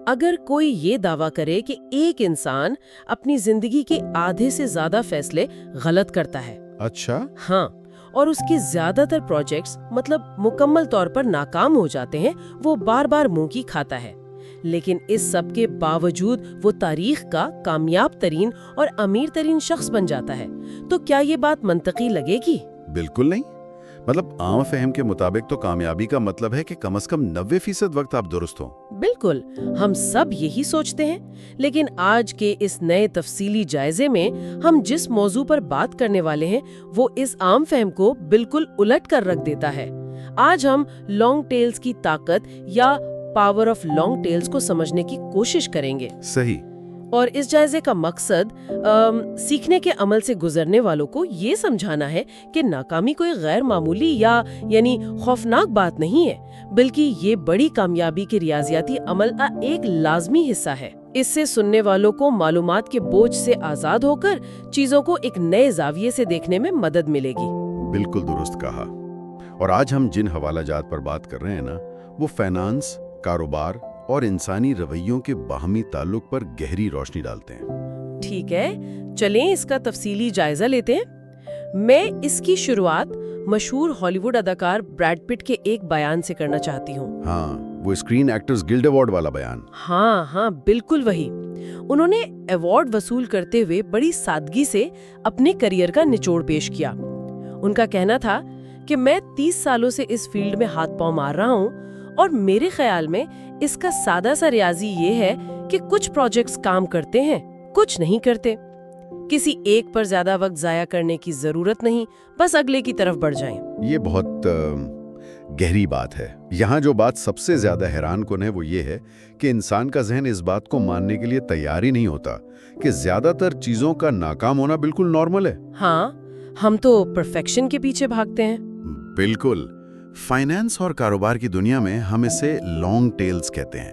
اگر کوئی یہ دعویٰ کرے کہ ایک انسان اپنی زندگی کے آدھے سے زیادہ فیصلے غلط کرتا ہے، اچھا، ہاں، اور اس کے زیادہ تر پروجیکٹس مکمل طور پر ناکام ہو جاتے ہیں، وہ بار بار منہ کی کھاتا ہے، لیکن اس سب کے باوجود وہ تاریخ کا کامیاب ترین اور امیر ترین شخص بن جاتا ہے، تو کیا یہ بات منطقی لگے گی؟ بالکل نہیں۔ عام فہم کے مطابق تو کامیابی کا مطلب ہے کہ کم از کم 90% وقت آپ درست ہوں۔ بالکل، ہم سب یہی سوچتے ہیں، لیکن آج کے اس نئے تفصیلی جائزے میں ہم جس موضوع پر بات کرنے والے ہیں وہ اس عام فہم کو بالکل الٹ کر رکھ دیتا ہے۔ آج ہم لانگ ٹیلز کی طاقت یا پاور آف لانگ ٹیلز کو سمجھنے کی کوشش کریں گے۔ صحیح۔ اور اس جائزے کا مقصد سیکھنے کے عمل سے گزرنے والوں کو یہ سمجھانا ہے کہ ناکامی کوئی غیر معمولی یعنی خوفناک بات نہیں ہے، بلکہ یہ بڑی کامیابی کے ریاضیاتی عمل کا ایک لازمی حصہ ہے۔ اس سے سننے والوں کو معلومات کے بوجھ سے آزاد ہو کر چیزوں کو ایک نئے زاویے سے دیکھنے میں مدد ملے گی۔ بالکل درست کہا۔ اور آج ہم جن حوالہ جات پر بات کر رہے ہیں نا، وہ فائنانس، کاروبار اور انسانی رویوں کے باہمی تعلق پر گہری روشنی ڈالتے ہیں۔ ٹھیک ہے، چلیں اس کا تفصیلی جائزہ لیتے ہیں۔ میں اس کی شروعات مشہور ہالی ووڈ اداکار بریڈ پٹ کے ایک بیان سے کرنا چاہتی ہوں۔ ہاں، وہ اسکرین ایکٹرز گلڈ ایوارڈ والا بیان۔ ہاں، بالکل وہی۔ انہوں نے ایوارڈ وصول کرتے ہوئے بڑی سادگی سے اپنے کریئر کا نچوڑ پیش کیا۔ ان کا کہنا تھا کہ میں 30 سالوں سے اس فیلڈ میں ہاتھ پاؤں مار رہا ہوں، اور میرے خیال میں اس کا سادہ سا ریاضی یہ ہے کہ کچھ پروجیکٹس کام کرتے ہیں، کچھ نہیں کرتے۔ کسی ایک پر زیادہ وقت ضائع کرنے کی ضرورت نہیں، بس اگلے کی طرف بڑھ جائیں۔ یہ بہت گہری بات ہے۔ یہاں جو بات سب سے زیادہ حیران کن ہے وہ یہ ہے کہ انسان کا ذہن اس بات کو ماننے کے لیے تیار ہی نہیں ہوتا کہ زیادہ تر چیزوں کا ناکام ہونا بالکل نارمل ہے۔ ہاں، ہم تو پرفیکشن کے پیچھے بھاگتے ہیں۔ بالکل۔ فائنانس اور کاروبار کی دنیا میں ہم اسے لانگ ٹیلز کہتے ہیں۔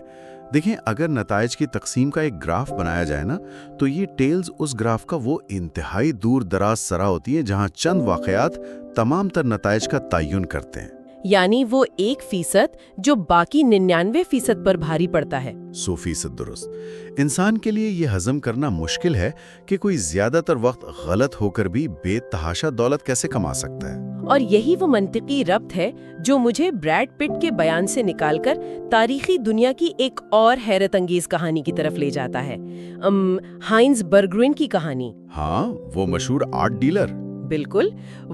دیکھیں، اگر نتائج کی تقسیم کا ایک گراف بنایا جائے نا، تو یہ ٹیلز اس گراف کا وہ انتہائی دور دراز سرا ہوتی ہیں جہاں چند واقعات تمام تر نتائج کا تعین کرتے ہیں۔ یعنی وہ 1% جو باقی 99% پر بھاری پڑتا ہے۔ 100% درست۔ انسان کے لیے یہ ہضم کرنا مشکل ہے کہ کوئی زیادہ تر وقت غلط ہو کر بھی بے تحاشا دولت کیسے کما سکتا ہے۔ اور یہی وہ منطقی ربط ہے جو مجھے بریڈ پٹ کے بیان سے نکال کر تاریخی دنیا کی ایک اور حیرت انگیز کہانی کی طرف لے جاتا ہے، ہائنز برگروین کی کہانی۔ ہاں، وہ مشہور آرٹ ڈیلر۔ بالکل،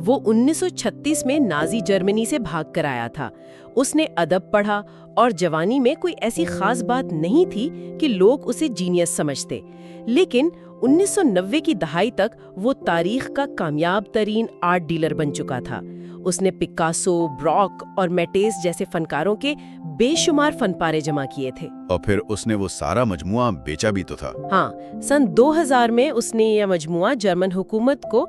وہ 1936 میں نازی جرمنی سے بھاگ کر آیا تھا۔ اس نے ادب پڑھا اور جوانی میں کوئی ایسی خاص بات نہیں تھی کہ لوگ اسے جینیس سمجھتے، لیکن 1990 کی دہائی تک وہ تاریخ کا کامیاب ترین آرٹ ڈیلر بن چکا تھا۔ اس نے پکاسو، براک اور میٹیس جیسے فنکاروں کے بے شمار فن پارے جمع کیے تھے۔ اور پھر اس نے وہ سارا مجموعہ بیچا بھی تو تھا۔ ہاں، سن 2000 میں اس نے یہ مجموعہ جرمن حکومت کو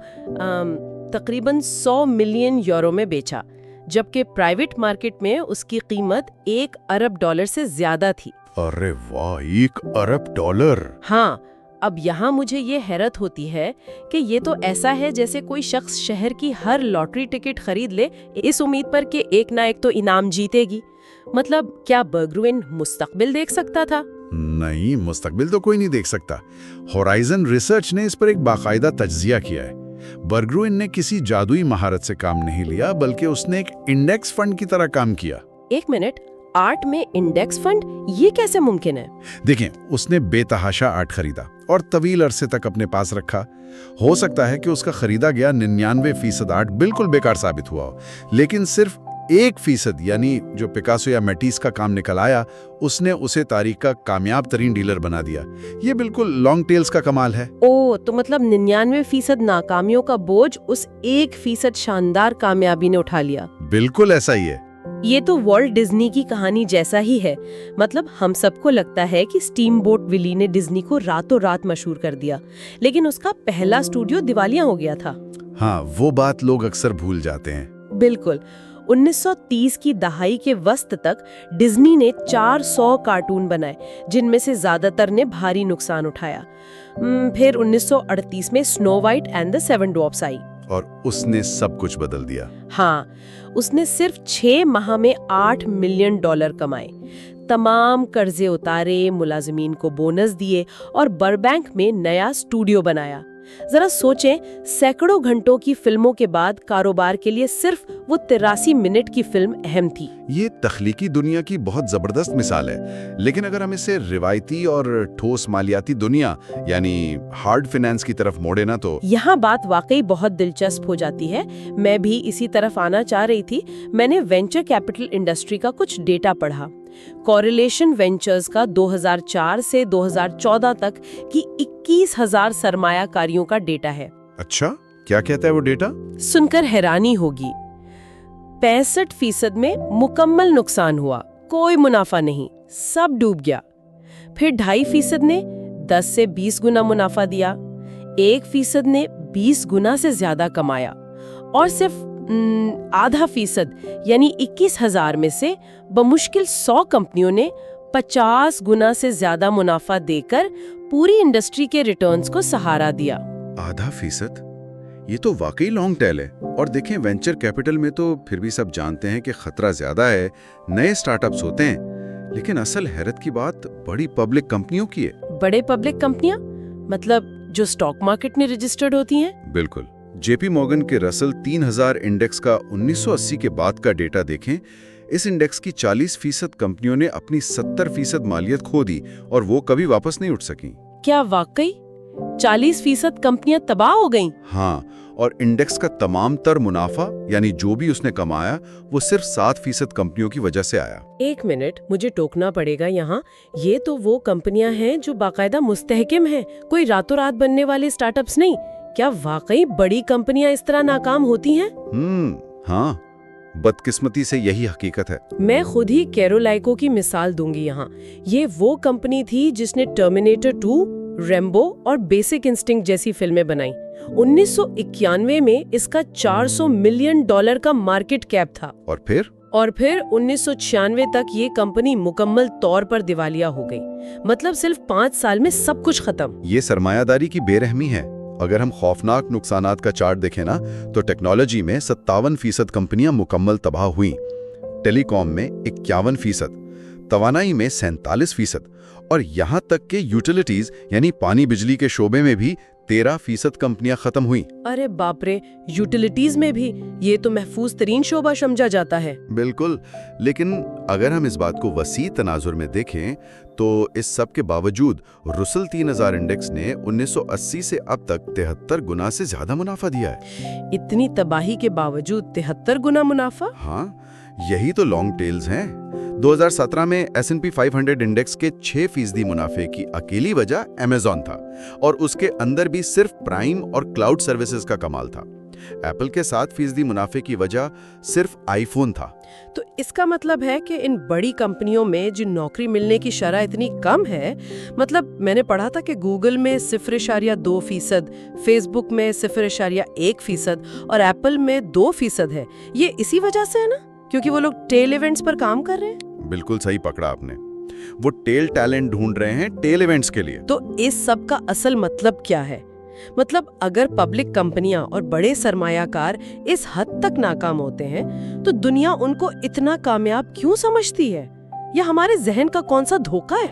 تقریباً 100 ملین یورو میں بیچا، جبکہ پرائیویٹ مارکیٹ میں اس کی قیمت $1 ارب سے زیادہ تھی۔ ارے واہ، $1 ارب! ہاں، اب یہاں مجھے یہ حیرت ہوتی ہے کہ یہ تو ایسا ہے جیسے کوئی شخص شہر کی ہر لاٹری ٹکٹ خرید لے اس امید پر کہ ایک نہ ایک تو انعام جیتے گی۔ کیا برگروین مستقبل دیکھ سکتا تھا؟ نہیں، مستقبل تو کوئی نہیں دیکھ سکتا۔ ہورائزن ریسرچ نے اس پر ایک باقاعدہ تجزیہ کیا ہے۔ برگروین نے کسی جادوئی مہارت سے کام نہیں لیا، بلکہ اس نے ایک انڈیکس فنڈ کی طرح کام کیا۔ ایک منٹ، آرٹ میں انڈیکس فنڈ، یہ کیسے ممکن ہے؟ دیکھیں، اس نے بے تحاشا آرٹ خریدا اور طویل عرصے تک اپنے پاس رکھا۔ ہو سکتا ہے کہ اس کا خریدا گیا 99% آرٹ بالکل بیکار ثابت ہوا ہو، لیکن صرف 1% یعنی جو پکاسو یا میٹیس کا کام نکل آیا، اس نے اسے تاریخ کا کامیاب ترین ڈیلر بنا دیا۔ یہ بالکل لانگ ٹیلز کا کمال ہے۔ تو 99% ناکامیوں کا بوجھ اس 1% شاندار کامیابی نے اٹھا لیا۔ بالکل ایسا ہی ہے۔ یہ تو والٹ ڈزنی کی کہانی جیسا ہی ہے۔ ہم سب کو لگتا ہے کہ اسٹیم بوٹ ولی نے ڈزنی کو راتوں رات مشہور کر دیا، لیکن اس کا پہلا اسٹوڈیو دیوالیہ ہو گیا تھا۔ ہاں، وہ بات لوگ اکثر بھول جاتے ہیں۔ بالکل۔ 1930 کی دہائی کے وسط تک ڈزنی نے 400 کارٹون بنائے، جن میں سے زیادہ تر نے بھاری نقصان اٹھایا۔ پھر 1938 میں سنو وائٹ اینڈ دی 7 ڈوارفز آئی، اور اس نے سب کچھ بدل دیا۔ ہاں، اس نے صرف 6 ماہ میں $8 ملین کمائے۔ तमाम कर्जे उतारे, मुलाजिमीन को बोनस दिए और बर्बैंक में नया स्टूडियो बनाया। जरा सोचें, सैकड़ों घंटों की फिल्मों के बाद कारोबार के लिए सिर्फ वो 83 मिनट की फिल्म अहम थी। ये तख्लीकी दुनिया की बहुत जबरदस्त मिसाल है, लेकिन अगर हम इसे रिवायती और ठोस मालियाती दुनिया यानी हार्ड फाइनेंस की तरफ मोड़े ना तो यहाँ बात वाकई बहुत दिलचस्प हो जाती है। मैं भी इसी तरफ आना चाह रही थी। मैंने वेंचर कैपिटल इंडस्ट्री का कुछ डेटा पढ़ा। कोरिलेशन वेंचर्स का 2004 से 2014 तक की 21,000 सरमायाकारियों का डेटा है। अच्छा, क्या कहता है वो डेटा? सुनकर हैरानी होगी। 65% में मुकम्मल नुकसान हुआ, कोई मुनाफा नहीं, सब डूब गया। फिर 2.5% ने 10 से 20 गुना मुनाफा दिया, 1% ने 20 गुना से ज्यादा कमाया और सिर्फ 0.5% यानी 21,000 में से बमुश्किल 100 कंपनियों ने 50 गुना से ज्यादा मुनाफा देकर पूरी इंडस्ट्री के रिटर्न्स को सहारा दिया। 0.5%? ये तो वाकई लॉन्ग टेल है। और देखें, वेंचर कैपिटल में तो फिर भी सब जानते हैं कि खतरा ज्यादा है, नए स्टार्टअप्स होते हैं, लेकिन असल हैरत की बात बड़ी पब्लिक कंपनियों की है। बड़े पब्लिक कंपनियां मतलब जो स्टॉक मार्केट में रजिस्टर्ड होती हैं? बिल्कुल। जेपी मॉर्गन के रसल 3000 इंडेक्स का 1980 के बाद का डेटा देखें। इस इंडेक्स की 40% कंपनियों ने अपनी 70% मालियत खो दी और वो कभी वापस नहीं उठ सकी। क्या वाकई 40% कंपनियां तबाह हो गईं? हाँ, और इंडेक्स का तमाम तर मुनाफा यानी जो भी उसने कमाया वो सिर्फ 7% कंपनियों की वजह से आया। एक मिनट, मुझे टोकना पड़ेगा यहाँ। ये तो वो कंपनियां हैं जो बाकायदा मुस्तहकिम हैं, कोई रातों रात बनने वाले स्टार्टअप्स नहीं। क्या वाकई बड़ी कंपनियां इस तरह नाकाम होती हैं? हाँ, बदकिस्मती से यही हकीकत है। मैं खुद ही कैरोलाइको की मिसाल दूंगी यहाँ। ये वो कंपनी थी जिसने टर्मिनेटर 2, रेम्बो और बेसिक इंस्टिंक्ट जैसी फिल्में बनाई। 1991 में इसका $400 मिलियन का मार्केट कैप था। और फिर 1996 तक ये कंपनी मुकम्मल तौर पर दिवालिया हो गई। मतलब सिर्फ 5 साल में सब कुछ खत्म। ये सरमायादारी की बेरहमी है। अगर हम खौफनाक नुकसानात का चार्ट देखें ना, तो टेक्नोलॉजी में 57% कंपनियां मुकम्मल तबाह हुई, टेलीकॉम में 51%, तवानाई में 47% और यहाँ तक कि यूटिलिटीज यानी पानी बिजली के शोबे में भी 13% कंपनियां खत्म हुई। अरे बाप रे, यूटिलिटीज में भी? ये तो महफूज तरीन शोबा समझा जाता है। बिल्कुल, लेकिन अगर हम इस बात को वसी तनाजुर में देखें तो इस सब के बावजूद रुसल 3000 इंडेक्स ने 1980 से अब तक 73 गुना से ज्यादा मुनाफा दिया है। इतनी तबाही के बावजूद 73 गुना मुनाफा? हाँ, यही तो लॉन्ग टेल्स हैं। 2017 में S&P 500 इंडेक्स के 6% मुनाफे की अकेली वजह अमेज़न था और उसके अंदर भी सिर्फ प्राइम और क्लाउड सर्विसेज का कमाल था। एप्पल के 7% मुनाफे की वजह सिर्फ आईफोन था। तो इसका मतलब है कि इन बड़ी कंपनियों में जो नौकरी मिलने की शरह इतनी कम है, मतलब मैंने पढ़ा था कि गूगल में 0.2%, फेसबुक में 0.1% और एप्पल में 2% है। ये इसी वजह से है ना, क्योंकि वो लोग टेल इवेंट्स पर काम कर रहे हैं। बिल्कुल सही पकड़ा आपने। वो टेल टैलेंट ढूंढ रहे हैं टेल इवेंट्स के लिए। तो इस सब का असल मतलब क्या है? मतलब अगर पब्लिक कंपनियां और बड़े सरमायाकार इस हद तक नाकाम होते हैं तो दुनिया उनको इतना कामयाब क्यों समझती है? या हमारे जहन का कौन सा धोखा है?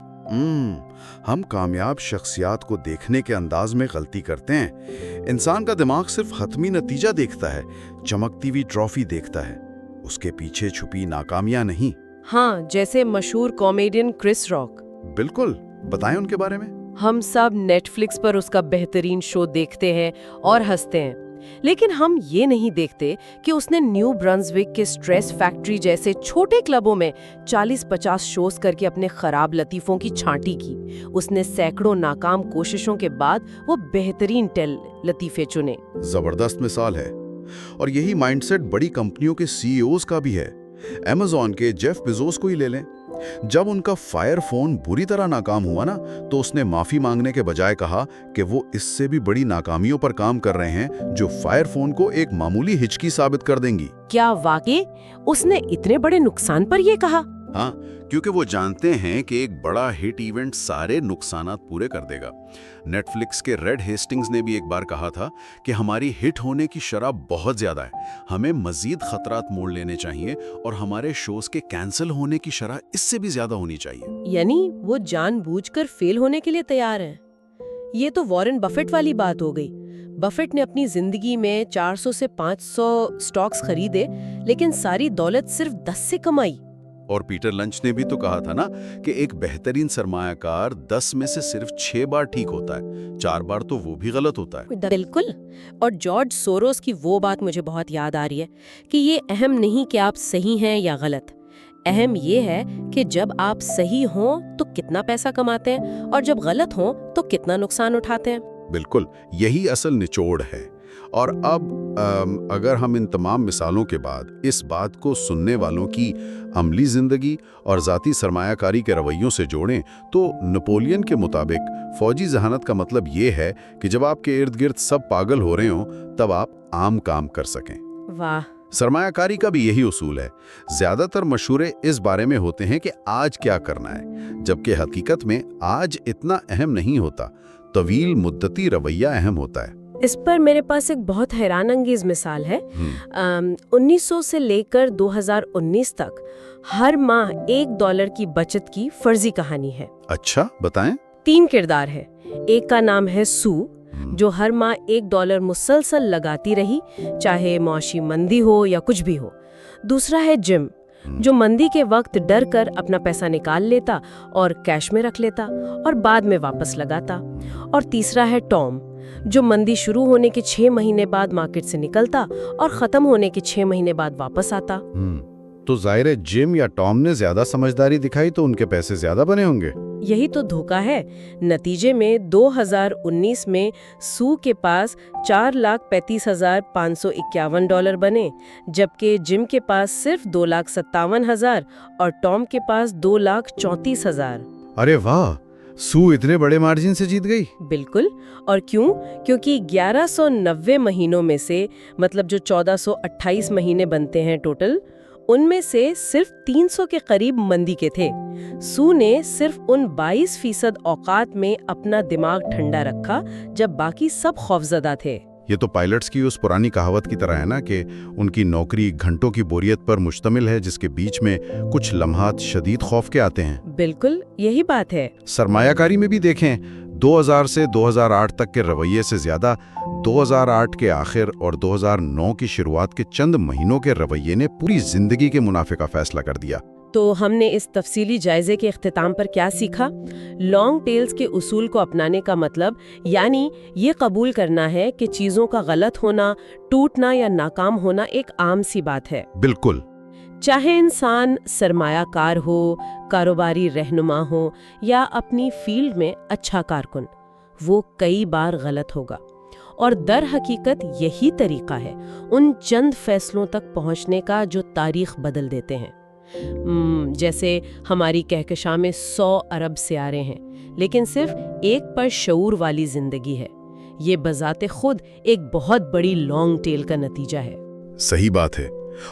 हम कामयाब शख्सियात को देखने के अंदाज में गलती करते हैं। इंसान का दिमाग सिर्फ हतमी नतीजा देखता है, चमकती हुई ट्रॉफी देखता है, उसके पीछे छुपी नाकामियां नहीं। हाँ, जैसे मशहूर कॉमेडियन क्रिस रॉक। बिल्कुल, बताएं उनके बारे में। हम सब नेटफ्लिक्स पर उसका बेहतरीन शो देखते हैं और हंसते हैं, लेकिन हम ये नहीं देखते कि उसने न्यू ब्रंसविक के स्ट्रेस फैक्ट्री जैसे छोटे क्लबों में 40-50 शोज करके अपने खराब लतीफों की छांटी की। उसने सैकड़ों नाकाम कोशिशों के बाद वो बेहतरीन टेल लतीफे चुने। जबरदस्त मिसाल है। और यही माइंडसेट बड़ी कंपनियों के सीईओज का भी है। अमेज़न के जेफ बेजोस को ही ले लें। जब उनका फायर फोन बुरी तरह नाकाम हुआ ना, तो उसने माफी मांगने के बजाय कहा कि वो इससे भी बड़ी नाकामियों पर काम कर रहे हैं जो फायर फोन को एक मामूली हिचकी साबित कर देंगी। क्या वाकई उसने इतने बड़े नुकसान पर ये कहा? हाँ, क्योंकि वो जानते हैं कि एक बड़ा हिट इवेंट सारे नुकसानात पूरे कर देगा। नेटफ्लिक्स के रेड हेस्टिंग्स ने भी एक बार कहा था कि हमारी हिट होने की शरह बहुत ज्यादा है, हमें मजीद खतरात मोड़ लेने चाहिए और हमारे शोज के कैंसिल होने की शरह इससे भी ज्यादा होनी चाहिए। यानी वो जानबूझकर फेल होने के लिए तैयार हैं। ये तो वॉरेन बफेट वाली बात हो गई। बफेट ने अपनी जिंदगी में 400 से 500 स्टॉक्स खरीदे, लेकिन सारी दौलत सिर्फ 10 से कमाई। और पीटर लंच ने भी तो कहा था ना कि एक बेहतरीन सरमायाकार 10 में से सिर्फ 6 बार ठीक होता है, 4 बार तो वो भी गलत होता है। बिल्कुल। और जॉर्ज सोरोस की वो बात मुझे बहुत याद आ रही है कि ये अहम नहीं कि आप सही हैं या गलत, अहम ये है कि जब आप सही हों तो कितना पैसा कमाते हैं और जब गलत हों तो कितना नुकसान उठाते हैं। बिल्कुल, यही असल निचोड़ है। और अब अगर हम इन तमाम मिसालों के बाद इस बात को सुनने वालों की अमली जिंदगी और ज़ाती सरमायाकारी के रवैयों से जोड़ें तो नेपोलियन के मुताबिक फौजी जहानत का मतलब ये है कि जब आपके इर्द गिर्द सब पागल हो रहे हों तब आप आम काम कर सकें। वाह। सरमायाकारी का भी यही उसूल है। ज्यादातर मशूरे इस बारे में होते हैं कि आज क्या करना है, जबकि हकीकत में आज इतना अहम नहीं होता, तवील मुद्दती रवैया अहम होता है। इस पर मेरे पास एक बहुत हैरान अंगेज मिसाल है। 1900 से लेकर 2019 तक हर माह $1 की बचत की फर्जी कहानी है। अच्छा, बताएं। 3 किरदार है। एक का नाम है सू, जो हर माह $1 मुसलसल लगाती रही, चाहे मौशी मंदी हो या कुछ भी हो। दूसरा है जिम, जो मंदी के वक्त डर कर अपना पैसा निकाल लेता और कैश में रख लेता और बाद में वापस लगाता। और तीसरा है टॉम, जो मंदी शुरू होने के 6 महीने बाद मार्केट से निकलता और खत्म होने के 6 महीने बाद वापस आता। तो जाहिर है जिम या टॉम ने ज्यादा समझदारी दिखाई तो उनके पैसे ज्यादा बने होंगे। यही तो धोखा है। नतीजे में 2019 में सू के पास $4,35,551 बने, जबकि जिम के पास सिर्फ $2,57,000 और टॉम के पास $2,34,000। अरे वाह, सू इतने बड़े मार्जिन से जीत गई। बिल्कुल। और क्यों? क्योंकि 1190 महीनों में से, मतलब जो 1428 महीने बनते हैं टोटल, उनमें से सिर्फ 300 के करीब मंदी के थे। सू ने सिर्फ उन 22% औकात में अपना दिमाग ठंडा रखा जब बाकी सब खौफजदा थे। ये तो पायलट्स की उस पुरानी कहावत की तरह है ना कि उनकी नौकरी घंटों की बोरियत पर मुश्तमिल है, जिसके बीच में कुछ लम्हात शदीद खौफ के आते हैं। बिल्कुल यही बात है। सरमायाकारी में भी देखें, 2000 से 2008 तक के रवैये से ज्यादा 2008 के आखिर और 2009 की शुरुआत के चंद महीनों के रवैये ने पूरी जिंदगी के मुनाफे का फैसला कर दिया। तो हमने इस तफसीली जायजे के इख्तिताम पर क्या सीखा? लॉन्ग टेल्स के उसूल को अपनाने का मतलब यानी ये कबूल करना है कि चीज़ों का गलत होना, टूटना या नाकाम होना एक आम सी बात है। बिल्कुल। चाहे इंसान सरमायाकार हो, कारोबारी रहनुमा हो या अपनी फील्ड में अच्छा कारकुन, वो कई बार गलत होगा। और दर हकीकत यही तरीका है उन चंद फैसलों तक पहुंचने का जो तारीख बदल देते हैं। जैसे हमारी कहकशां में 100 अरब सियारे हैं, लेकिन सिर्फ एक पर शऊर वाली जिंदगी है। ये बजाते खुद एक बहुत बड़ी लॉन्ग टेल का नतीजा है। सही बात है।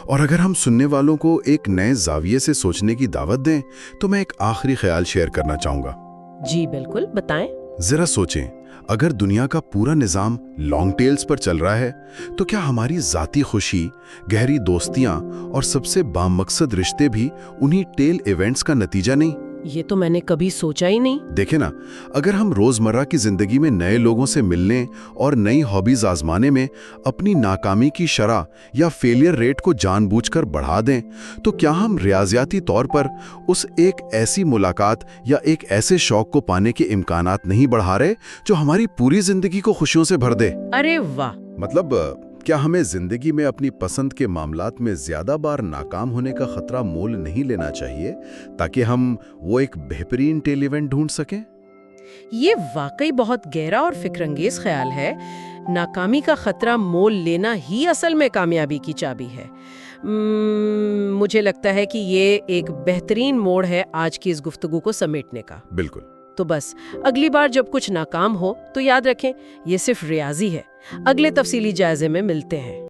और अगर हम सुनने वालों को एक नए जाविये से सोचने की दावत दें तो मैं एक आखिरी ख्याल शेयर करना चाहूंगा। जी बिल्कुल, बताएं। जरा सोचें, अगर दुनिया का पूरा निजाम लॉन्ग टेल्स पर चल रहा है तो क्या हमारी जाती खुशी, गहरी दोस्तियां और सबसे बामकसद रिश्ते भी उन्हीं टेल इवेंट्स का नतीजा नहीं? ये तो मैंने कभी सोचा ही नहीं। देखें ना, अगर हम रोजमर्रा की जिंदगी में नए लोगों से मिलने और नई हॉबीज आजमाने में अपनी नाकामी की शरह या फेलियर रेट को जानबूझकर बढ़ा दें, तो क्या हम रियाजियाती तौर पर उस एक ऐसी मुलाकात या एक ऐसे शौक को पाने के इम्कानात नहीं बढ़ा रहे जो हमारी पूरी जिंदगी को खुशियों से भर दे? अरे वाह। मतलब क्या हमें जिंदगी में अपनी पसंद के मामलात में ज्यादा बार नाकाम होने का खतरा मोल नहीं लेना चाहिए ताकि हम वो एक बेहतरीन टेल इवेंट ढूंढ सकें? ये वाकई बहुत गहरा और फिक्रंगेज ख्याल है। नाकामी का खतरा मोल लेना ही असल में कामयाबी की चाबी है। मुझे लगता है कि ये एक बेहतरीन मोड़ है आज की इस गुफ्तगू को समेटने का। बिल्कुल। तो बस अगली बार जब कुछ नाकाम हो तो याद रखें, ये सिर्फ रियाजी है। अगले तफसीली जायजे में मिलते हैं।